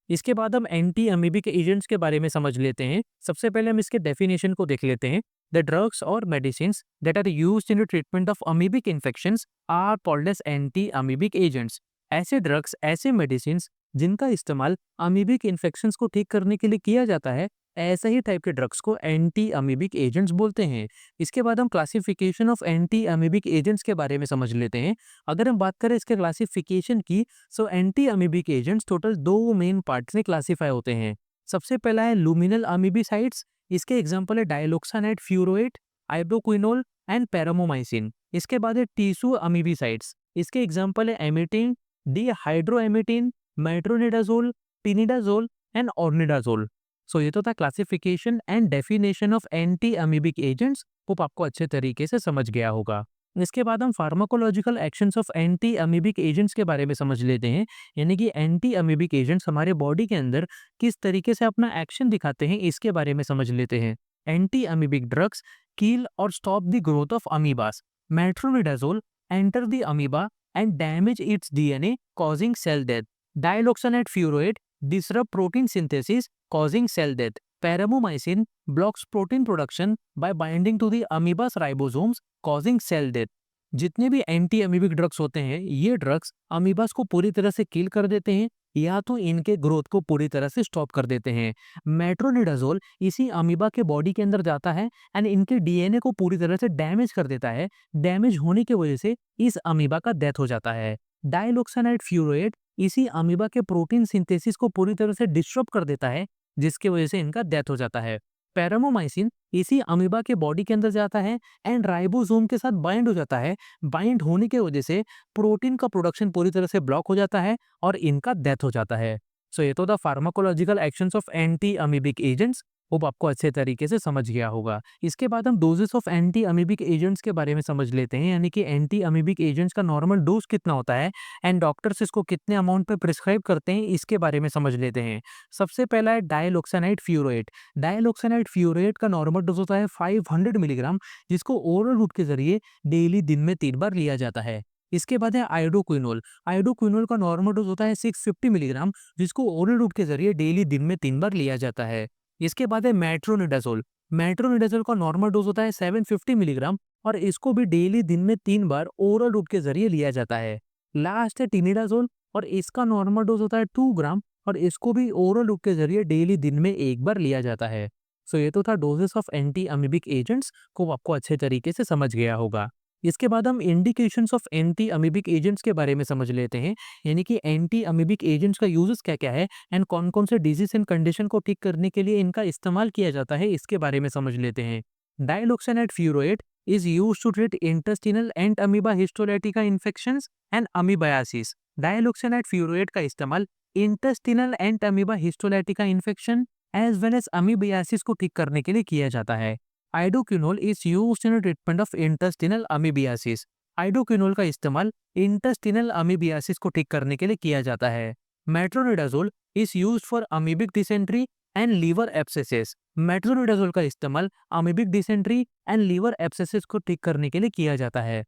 इसके बाद हम एंटी अमीबिक एजेंट्स के बारे में समझ लेते हैं। सबसे पहले हम इसके डेफिनेशन को देख लेते हैं। द ड्रग्स और medicines that are used in the treatment of amoebic infections are called as anti amoebic agents. ऐसे ड्रग्स, ऐसे मेडिसिन जिनका इस्तेमाल अमीबिक इन्फेक्शंस को ठीक करने के लिए किया जाता है, ऐसे ही टाइप के ड्रग्स को एंटी अमीबिक एजेंट्स बोलते हैं। इसके बाद हम classification of anti amoebic agents के बारे में समझ लेते हैं। अगर हम बात करें इसके क्लासिफिकेशन की, so anti amoebic agents total दो मेन पार्ट्स में क्लासिफाई होते हैं। सबसे पहला है लुमिनल अमीबिसाइड्स। इसके एग्जांपल है डायलोक्सानाइड फ्यूरोएट, आइब्रोक्विनोल एंड पैरामोमाइसिन। इसके बाद है टीसू अमीबिसाइड्स। इसके एग्जांपल है एमिटिन, डिहाइड्रोएमिटिन, मेट्रोनिडाजोल, टिनिडाजोल एंड ऑर्निडाजोल। सो ये तो था classification and definition of anti amoebic agents. Hope आपको अच्छे तरीके से समझ गया होगा। इसके बाद हम pharmacological actions of anti amoebic agents के बारे में समझ लेते हैं। यानी कि एंटी अमीबिक एजेंट्स हमारे बॉडी के अंदर किस तरीके से अपना एक्शन दिखाते हैं, इसके बारे में समझ लेते हैं। एंटी अमीबिक ड्रग्स किल और stop the growth of amoebas. Metronidazole enter the amoeba and damage its DNA causing cell death. Diloxanide furoate disrupt protein synthesis causing cell death. Paramomycin blocks protein production by binding to the amoeba's ribosomes causing cell death. जितने भी anti amoebic drugs होते हैं, ये drugs अमीबास को पूरी तरह से किल कर देते हैं या तो इनके ग्रोथ को पूरी तरह से स्टॉप कर देते हैं। मेट्रोनिडाजोल इसी अमीबा के बॉडी के अंदर जाता है एंड इनके डीएनए को पूरी तरह से डैमेज कर देता है। डैमेज होने की वजह से इस अमीबा का डेथ हो जाता है। डाइलोक्सानाइड फ्यूरोएट इसी अमीबा के प्रोटीन सिंथेसिस को पूरी तरह से डिस्टर्ब कर देता है, जिसकी वजह से इनका डेथ हो जाता है। पैरामोमाइसिन इसी अमीबा के बॉडी के अंदर जाता है एंड राइबोसोम के साथ बाइंड हो जाता है। बाइंड होने की वजह से प्रोटीन का प्रोडक्शन पूरी तरह से ब्लॉक हो जाता है और इनका डेथ हो जाता है। सो ये तो the pharmacological actions of anti amoebic agents. Hope आपको अच्छे तरीके से समझ गया होगा। इसके बाद हम doses of anti amoebic agents के बारे में समझ लेते हैं। यानी कि एंटी अमीबिक एजेंट्स का नॉर्मल डोज कितना होता है एंड डॉक्टर्स इसको कितने अमाउंट पे प्रिस्क्राइब करते हैं, इसके बारे में समझ लेते हैं। सबसे पहला है डायलोक्सानाइड फ्यूरोएट। डायलोक्सानाइड फ्यूरोएट का नॉर्मल डोज होता है 500 मिलीग्राम, जिसको ओरल रूट के जरिए डेली दिन में 3 बार लिया जाता है। इसके बाद है आयोडोक्विनोल। आयोडोक्विनोल का नॉर्मल डोज होता है 650 मिलीग्राम, जिसको ओरल रूट के जरिए डेली दिन में 3 बार लिया जाता है। इसके बाद है मेट्रोनिडाजोल। मेट्रोनिडाजोल का नॉर्मल डोज होता है 750 मिलीग्राम और इसको भी डेली दिन में 3 बार ओरल रूट के जरिए लिया जाता है। लास्ट है टिनिडाजोल और इसका नॉर्मल डोज होता है 2 ग्राम और इसको भी ओरल रूट के जरिए डेली दिन में 1 बार लिया जाता है। सो ये तो था doses of anti amoebic agents, को आपको अच्छे तरीके से समझ गया होगा। इसके बाद हम indications of anti amoebic agents के बारे में समझ लेते हैं। यानी कि एंटी अमीबिक एजेंट्स का यूजेस क्या क्या है एंड कौन कौन से डिजीज एंड कंडीशन को ठीक करने के लिए इनका इस्तेमाल किया जाता है, इसके बारे में समझ लेते हैं। डाइलोक्सानाइड फ्यूरोएट is used to treat intestinal and amoeba histolytica infections and amoebiasis. डायलोक्सानाइड furoate का इस्तेमाल intestinal and amoeba histolytica infection as well as amoebiasis को ठीक करने के लिए किया जाता है। Iodoquinol is used in treatment of intestinal amoebiasis. Iodoquinol का इस्तेमाल इंटेस्टिनल अमीबियासिस को ठीक करने के लिए किया जाता है। Metronidazole is used for amoebic dysentery and liver abscesses. Metronidazole का इस्तेमाल amoebic dysentery and liver abscesses को ठीक करने के लिए किया जाता है।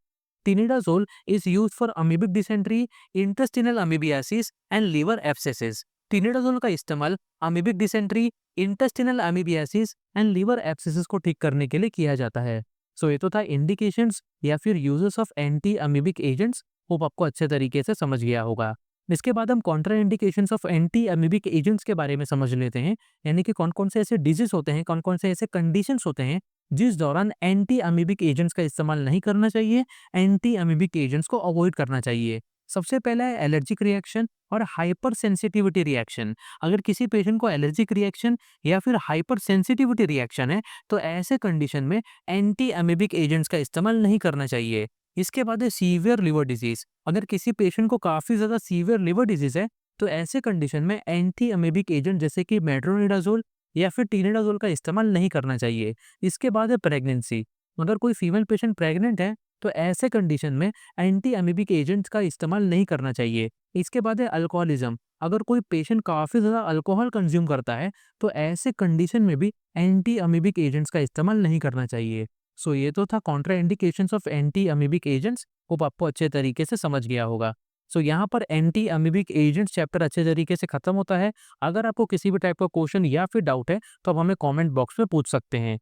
Tinidazole is used for amoebic dysentery, intestinal amoebiasis and liver abscesses. Tinidazole का इस्तेमाल amoebic dysentery, intestinal amoebiasis and liver abscesses को ठीक करने के लिए किया जाता है। सो ये तो था इंडिकेशंस या फिर uses of anti amoebic agents. Hope आपको अच्छे तरीके से समझ गया होगा। इसके बाद हम Contra indications of anti amoebic agents के बारे में समझ लेते हैं। यानी कि कौन कौन से ऐसे डिजीज होते हैं, कौन कौन से ऐसे कंडीशंस होते हैं जिस दौरान एंटी अमीबिक एजेंट्स का इस्तेमाल नहीं करना चाहिए, एंटी अमीबिक एजेंट्स को अवॉइड करना चाहिए। सबसे पहला है एलर्जिक रिएक्शन और हाइपर सेंसिटिविटी रिएक्शन। अगर किसी पेशेंट को एलर्जिक रिएक्शन या फिर हाइपर सेंसिटिविटी रिएक्शन है, तो ऐसे कंडीशन में एंटी अमीबिक एजेंट्स का इस्तेमाल नहीं करना चाहिए। इसके बाद है सीवियर लिवर डिजीज। अगर किसी पेशेंट को काफी ज्यादा सीवियर लिवर डिजीज है, तो ऐसे कंडीशन में एंटी अमीबिक एजेंट जैसे कि मेट्रोनिडाजोल या फिर टिनिडाजोल का इस्तेमाल नहीं करना चाहिए। इसके बाद है प्रेगनेंसी। अगर कोई फीमेल पेशेंट प्रेग्नेंट है, तो ऐसे कंडीशन में एंटी अमीबिक एजेंट्स का इस्तेमाल नहीं करना चाहिए। इसके बाद है अल्कोहलिज्म। अगर कोई पेशेंट काफी ज्यादा अल्कोहल कंज्यूम करता है, तो ऐसे कंडीशन में भी एंटी अमीबिक एजेंट्स का इस्तेमाल नहीं करना चाहिए। सो ये तो था Contra indications of anti amoebic agents. Hope आपको अच्छे तरीके से समझ गया होगा। सो यहाँ पर एंटी अमीबिक एजेंट्स चैप्टर अच्छे तरीके से खत्म होता है। अगर आपको किसी भी टाइप का क्वेश्चन या फिर डाउट है तो आप हमें कमेंट बॉक्स में पूछ सकते हैं।